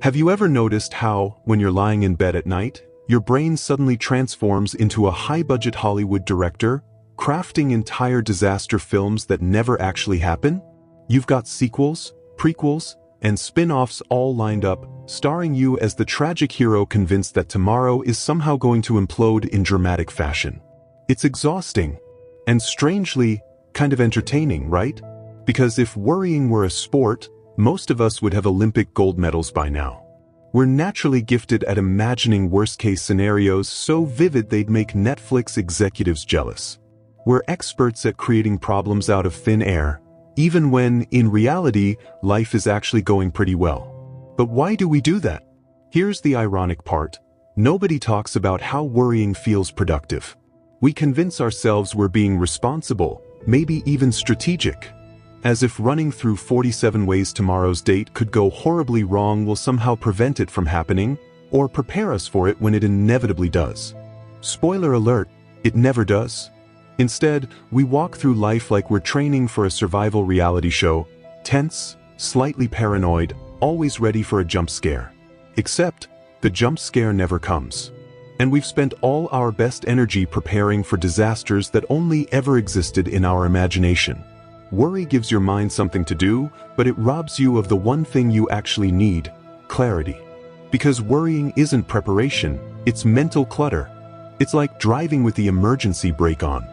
Have you ever noticed how, when you're lying in bed at night, your brain suddenly transforms into a high-budget Hollywood director, crafting entire disaster films that never actually happen? You've got sequels, prequels, and spin-offs all lined up, starring you as the tragic hero convinced that tomorrow is somehow going to implode in dramatic fashion. It's exhausting, and strangely, kind of entertaining, right? Because if worrying were a sport, most of us would have Olympic gold medals by now. We're naturally gifted at imagining worst-case scenarios so vivid they'd make Netflix executives jealous. We're experts at creating problems out of thin air, even when, in reality, life is actually going pretty well. But why do we do that? Here's the ironic part. Nobody talks about how worrying feels productive. We convince ourselves we're being responsible, maybe even strategic. As if running through 47 ways tomorrow's date could go horribly wrong will somehow prevent it from happening, or prepare us for it when it inevitably does. Spoiler alert, it never does. Instead, we walk through life like we're training for a survival reality show, tense, slightly paranoid, always ready for a jump scare. Except, the jump scare never comes. And we've spent all our best energy preparing for disasters that only ever existed in our imagination. Worry gives your mind something to do, but it robs you of the one thing you actually need: clarity. Because worrying isn't preparation, it's mental clutter. It's like driving with the emergency brake on.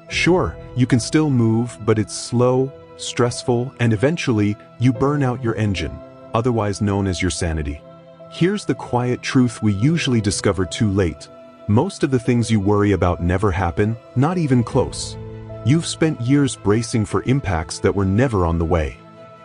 Sure, you can still move, but it's slow, stressful, and eventually, you burn out your engine, otherwise known as your sanity. Here's the quiet truth we usually discover too late. Most of the things you worry about never happen, not even close. You've spent years bracing for impacts that were never on the way.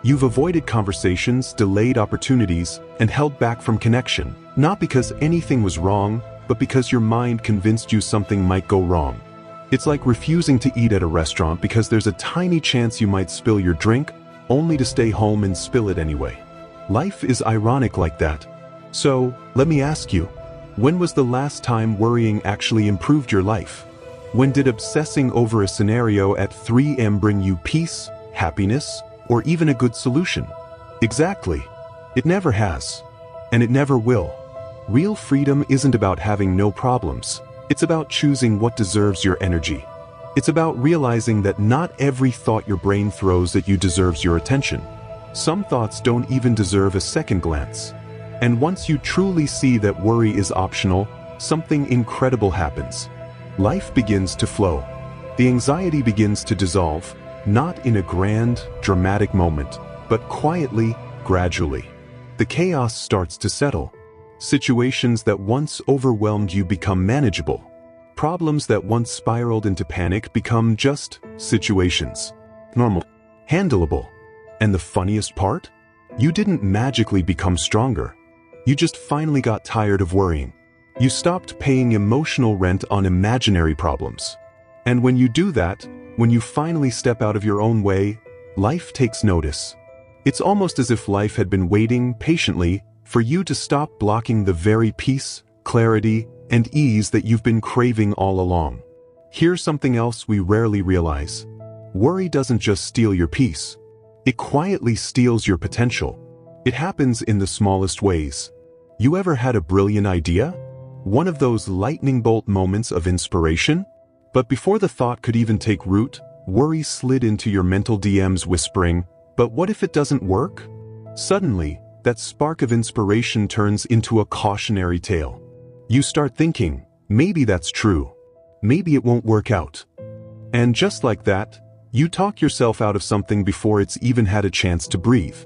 You've avoided conversations, delayed opportunities, and held back from connection, not because anything was wrong, but because your mind convinced you something might go wrong. It's like refusing to eat at a restaurant because there's a tiny chance you might spill your drink, only to stay home and spill it anyway. Life is ironic like that. So, let me ask you, when was the last time worrying actually improved your life? When did obsessing over a scenario at 3 a.m. bring you peace, happiness, or even a good solution? Exactly. It never has. And it never will. Real freedom isn't about having no problems. It's about choosing what deserves your energy. It's about realizing that not every thought your brain throws at you deserves your attention. Some thoughts don't even deserve a second glance. And once you truly see that worry is optional, something incredible happens. Life begins to flow. The anxiety begins to dissolve, not in a grand, dramatic moment, but quietly, gradually. The chaos starts to settle. Situations that once overwhelmed you become manageable. Problems that once spiraled into panic become just situations. Normal. Handleable. And the funniest part? You didn't magically become stronger. You just finally got tired of worrying. You stopped paying emotional rent on imaginary problems. And when you do that, when you finally step out of your own way, life takes notice. It's almost as if life had been waiting patiently for you to stop blocking the very peace, clarity, and ease that you've been craving all along. Here's something else we rarely realize. Worry doesn't just steal your peace. It quietly steals your potential. It happens in the smallest ways. You ever had a brilliant idea? One of those lightning bolt moments of inspiration? But before the thought could even take root, worry slid into your mental DMs whispering, "But what if it doesn't work?" Suddenly, that spark of inspiration turns into a cautionary tale. You start thinking, maybe that's true. Maybe it won't work out. And just like that, you talk yourself out of something before it's even had a chance to breathe.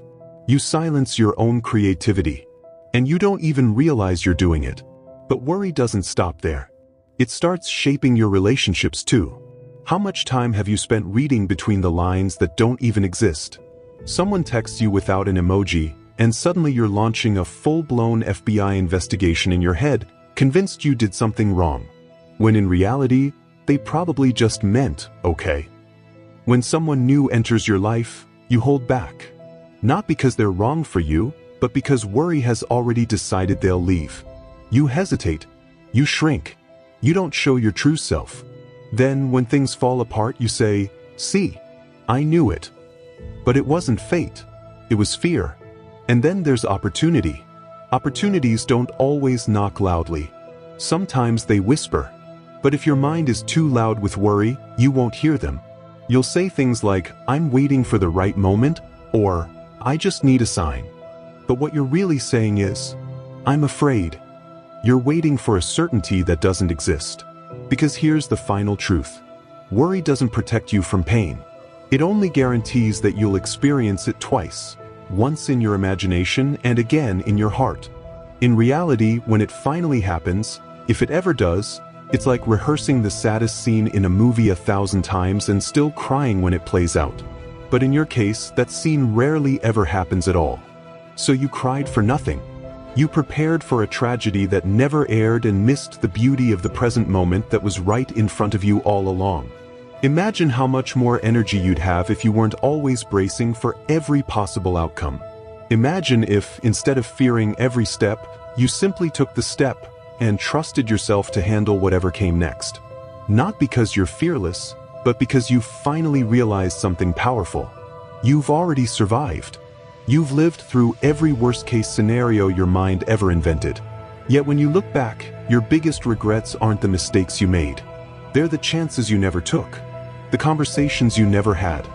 You silence your own creativity. And you don't even realize you're doing it. But worry doesn't stop there. It starts shaping your relationships too. How much time have you spent reading between the lines that don't even exist? Someone texts you without an emoji, and suddenly you're launching a full-blown FBI investigation in your head, convinced you did something wrong. When in reality, they probably just meant okay. When someone new enters your life, you hold back. Not because they're wrong for you, but because worry has already decided they'll leave. You hesitate. You shrink. You don't show your true self. Then, when things fall apart, you say, "See, I knew it." But it wasn't fate. It was fear. And then there's opportunity. Opportunities don't always knock loudly. Sometimes they whisper. But if your mind is too loud with worry, you won't hear them. You'll say things like, "I'm waiting for the right moment," or "I just need a sign." But what you're really saying is, "I'm afraid." You're waiting for a certainty that doesn't exist. Because here's the final truth. Worry doesn't protect you from pain. It only guarantees that you'll experience it twice. Once in your imagination and again in your heart. In reality, when it finally happens, if it ever does, it's like rehearsing the saddest scene in a movie 1,000 times and still crying when it plays out. But in your case, that scene rarely ever happens at all. So you cried for nothing. You prepared for a tragedy that never aired and missed the beauty of the present moment that was right in front of you all along. Imagine how much more energy you'd have if you weren't always bracing for every possible outcome. Imagine if, instead of fearing every step, you simply took the step and trusted yourself to handle whatever came next. Not because you're fearless, but because you've finally realized something powerful. You've already survived. You've lived through every worst-case scenario your mind ever invented. Yet when you look back, your biggest regrets aren't the mistakes you made. They're the chances you never took. The conversations you never had.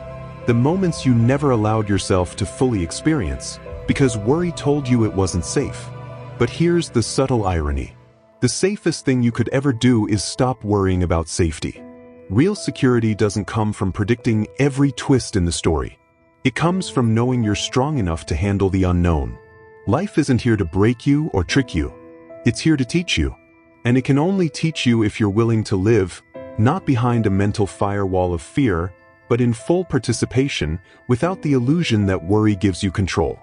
The moments you never allowed yourself to fully experience, because worry told you it wasn't safe. But here's the subtle irony. The safest thing you could ever do is stop worrying about safety. Real security doesn't come from predicting every twist in the story. It comes from knowing you're strong enough to handle the unknown. Life isn't here to break you or trick you. It's here to teach you. And it can only teach you if you're willing to live, not behind a mental firewall of fear, but in full participation, without the illusion that worry gives you control.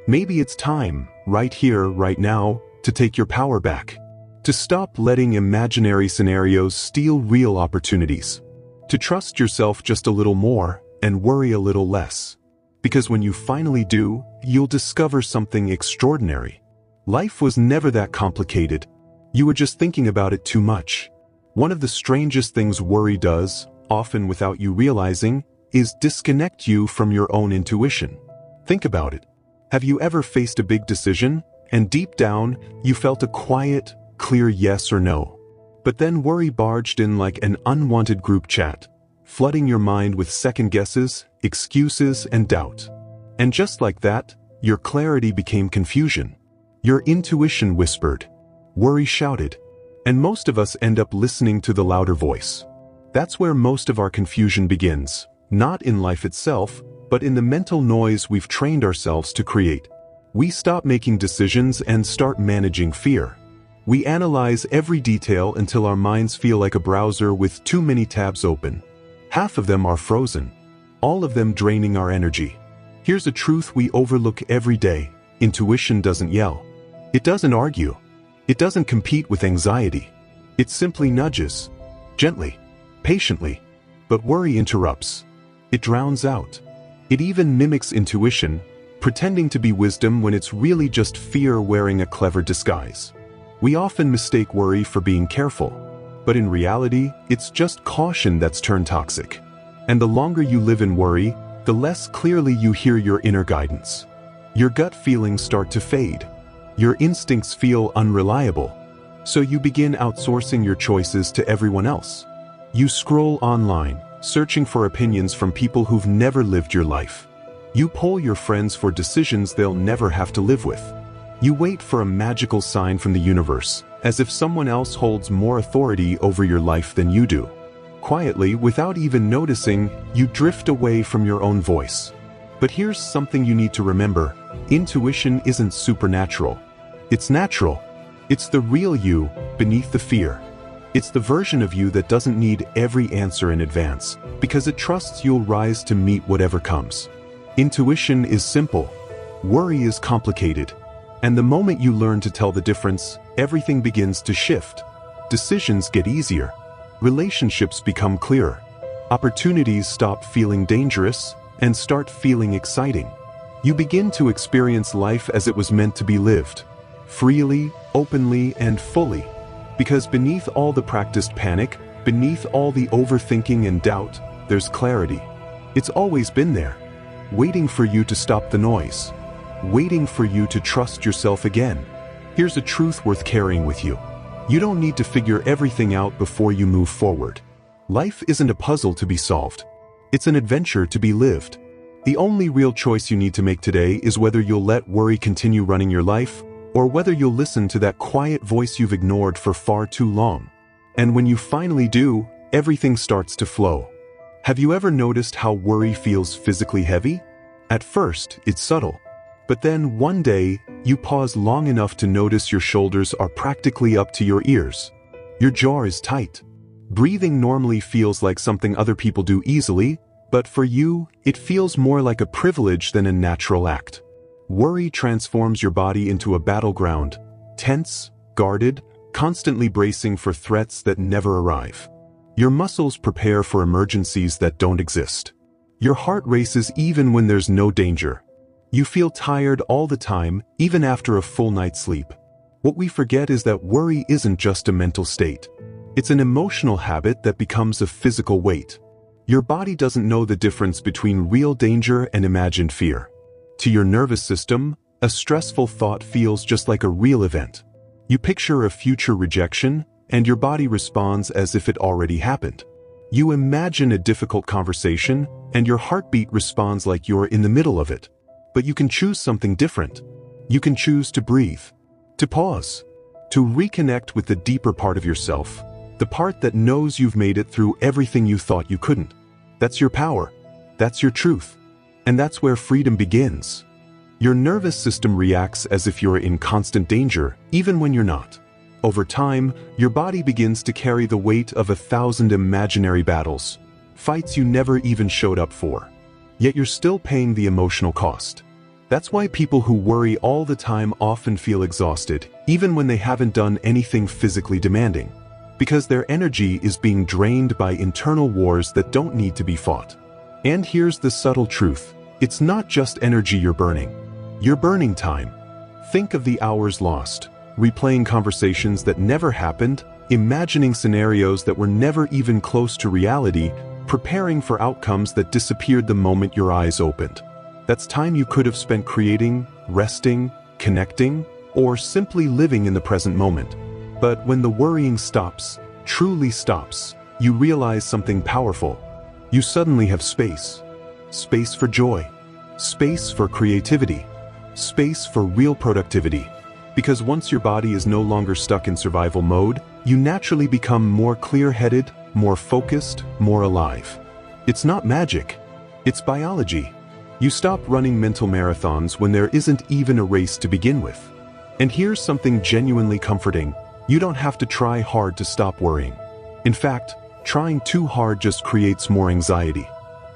Maybe it's time, right here, right now, to take your power back. To stop letting imaginary scenarios steal real opportunities. To trust yourself just a little more, and worry a little less. Because when you finally do, you'll discover something extraordinary. Life was never that complicated. You were just thinking about it too much. One of the strangest things worry does, often without you realizing, is disconnect you from your own intuition. Think about it. Have you ever faced a big decision, and deep down, you felt a quiet, clear yes or no? But then worry barged in like an unwanted group chat, flooding your mind with second guesses, excuses, and doubt. And just like that, your clarity became confusion. Your intuition whispered. Worry shouted. And most of us end up listening to the louder voice. That's where most of our confusion begins, not in life itself, but in the mental noise we've trained ourselves to create. We stop making decisions and start managing fear. We analyze every detail until our minds feel like a browser with too many tabs open. Half of them are frozen, all of them draining our energy. Here's a truth we overlook every day. Intuition doesn't yell. It doesn't argue. It doesn't compete with anxiety. It simply nudges. Gently. Patiently. But worry interrupts. It drowns out. It even mimics intuition, pretending to be wisdom when it's really just fear wearing a clever disguise. We often mistake worry for being careful. But in reality, it's just caution that's turned toxic. And the longer you live in worry, the less clearly you hear your inner guidance. Your gut feelings start to fade. Your instincts feel unreliable. So you begin outsourcing your choices to everyone else. You scroll online, searching for opinions from people who've never lived your life. You poll your friends for decisions they'll never have to live with. You wait for a magical sign from the universe, as if someone else holds more authority over your life than you do. Quietly, without even noticing, you drift away from your own voice. But here's something you need to remember. Intuition isn't supernatural. It's natural. It's the real you, beneath the fear. It's the version of you that doesn't need every answer in advance, because it trusts you'll rise to meet whatever comes. Intuition is simple. Worry is complicated. And the moment you learn to tell the difference, everything begins to shift. Decisions get easier. Relationships become clearer. Opportunities stop feeling dangerous and start feeling exciting. You begin to experience life as it was meant to be lived. Freely, openly, and fully. Because beneath all the practiced panic, beneath all the overthinking and doubt, there's clarity. It's always been there, waiting for you to stop the noise, waiting for you to trust yourself again. Here's a truth worth carrying with you. You don't need to figure everything out before you move forward. Life isn't a puzzle to be solved. It's an adventure to be lived. The only real choice you need to make today is whether you'll let worry continue running your life, or whether you'll listen to that quiet voice you've ignored for far too long. And when you finally do, everything starts to flow. Have you ever noticed how worry feels physically heavy? At first, it's subtle. But then one day, you pause long enough to notice your shoulders are practically up to your ears. Your jaw is tight. Breathing normally feels like something other people do easily, but for you, it feels more like a privilege than a natural act. Worry transforms your body into a battleground, tense, guarded, constantly bracing for threats that never arrive. Your muscles prepare for emergencies that don't exist. Your heart races even when there's no danger. You feel tired all the time, even after a full night's sleep. What we forget is that worry isn't just a mental state. It's an emotional habit that becomes a physical weight. Your body doesn't know the difference between real danger and imagined fear. To your nervous system, a stressful thought feels just like a real event. You picture a future rejection, and your body responds as if it already happened. You imagine a difficult conversation, and your heartbeat responds like you're in the middle of it. But you can choose something different. You can choose to breathe, to pause, to reconnect with the deeper part of yourself, the part that knows you've made it through everything you thought you couldn't. That's your power. That's your truth. And that's where freedom begins. Your nervous system reacts as if you're in constant danger, even when you're not. Over time, your body begins to carry the weight of 1,000 imaginary battles, fights you never even showed up for. Yet you're still paying the emotional cost. That's why people who worry all the time often feel exhausted, even when they haven't done anything physically demanding. Because their energy is being drained by internal wars that don't need to be fought. And here's the subtle truth. It's not just energy you're burning. You're burning time. Think of the hours lost, replaying conversations that never happened, imagining scenarios that were never even close to reality, preparing for outcomes that disappeared the moment your eyes opened. That's time you could have spent creating, resting, connecting, or simply living in the present moment. But when the worrying stops, truly stops, you realize something powerful. You suddenly have space. Space for joy. Space for creativity. Space for real productivity. Because once your body is no longer stuck in survival mode, you naturally become more clear-headed, more focused, more alive. It's not magic. It's biology. You stop running mental marathons when there isn't even a race to begin with. And here's something genuinely comforting. You don't have to try hard to stop worrying. In fact, trying too hard just creates more anxiety.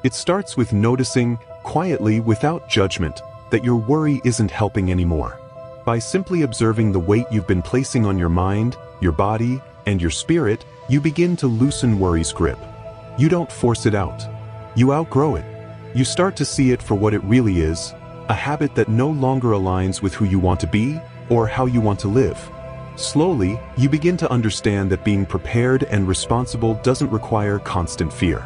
It starts with noticing, quietly, without judgment, that your worry isn't helping anymore. By simply observing the weight you've been placing on your mind, your body, and your spirit, you begin to loosen worry's grip. You don't force it out. You outgrow it. You start to see it for what it really is, a habit that no longer aligns with who you want to be or how you want to live. Slowly, you begin to understand that being prepared and responsible doesn't require constant fear.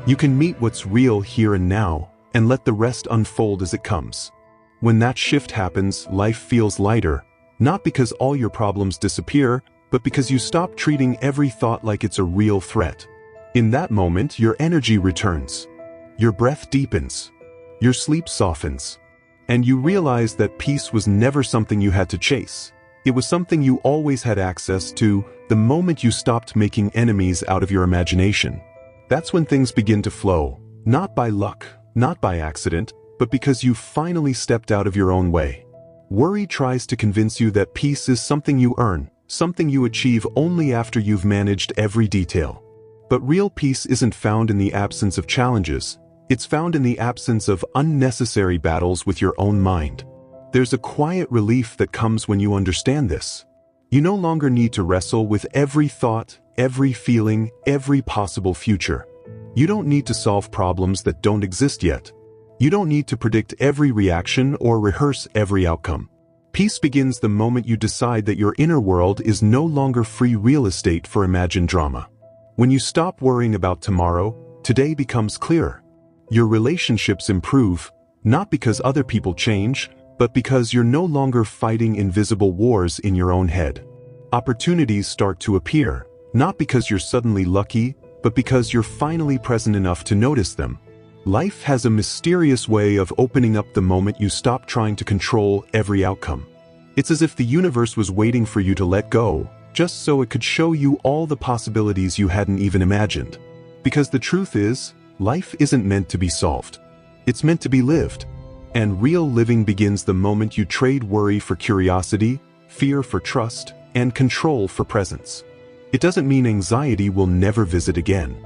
You can meet what's real here and now, and let the rest unfold as it comes. When that shift happens, life feels lighter, not because all your problems disappear, but because you stop treating every thought like it's a real threat. In that moment, your energy returns. Your breath deepens. Your sleep softens. And you realize that peace was never something you had to chase. It was something you always had access to the moment you stopped making enemies out of your imagination. That's when things begin to flow, not by luck, not by accident, but because you finally stepped out of your own way. Worry tries to convince you that peace is something you earn, something you achieve only after you've managed every detail. But real peace isn't found in the absence of challenges. It's found in the absence of unnecessary battles with your own mind. There's a quiet relief that comes when you understand this. You no longer need to wrestle with every thought, every feeling, every possible future. You don't need to solve problems that don't exist yet. You don't need to predict every reaction or rehearse every outcome. Peace begins the moment you decide that your inner world is no longer free real estate for imagined drama. When you stop worrying about tomorrow, today becomes clearer. Your relationships improve, not because other people change, but because you're no longer fighting invisible wars in your own head. Opportunities start to appear, not because you're suddenly lucky, but because you're finally present enough to notice them. Life has a mysterious way of opening up the moment you stop trying to control every outcome. It's as if the universe was waiting for you to let go, just so it could show you all the possibilities you hadn't even imagined. Because the truth is, life isn't meant to be solved. It's meant to be lived. And real living begins the moment you trade worry for curiosity, fear for trust, and control for presence. It doesn't mean anxiety will never visit again.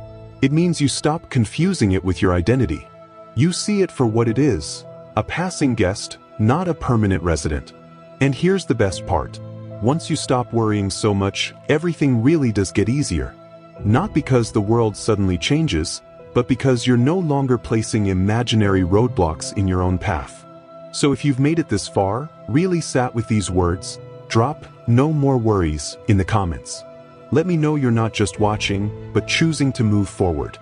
It means you stop confusing it with your identity. You see it for what it is, a passing guest, not a permanent resident. And here's the best part. Once you stop worrying so much, everything really does get easier. Not because the world suddenly changes, but because you're no longer placing imaginary roadblocks in your own path. So if you've made it this far, really sat with these words, drop "no more worries" in the comments. Let me know you're not just watching, but choosing to move forward.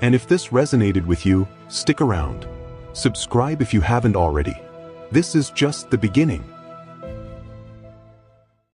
And if this resonated with you, stick around. Subscribe if you haven't already. This is just the beginning.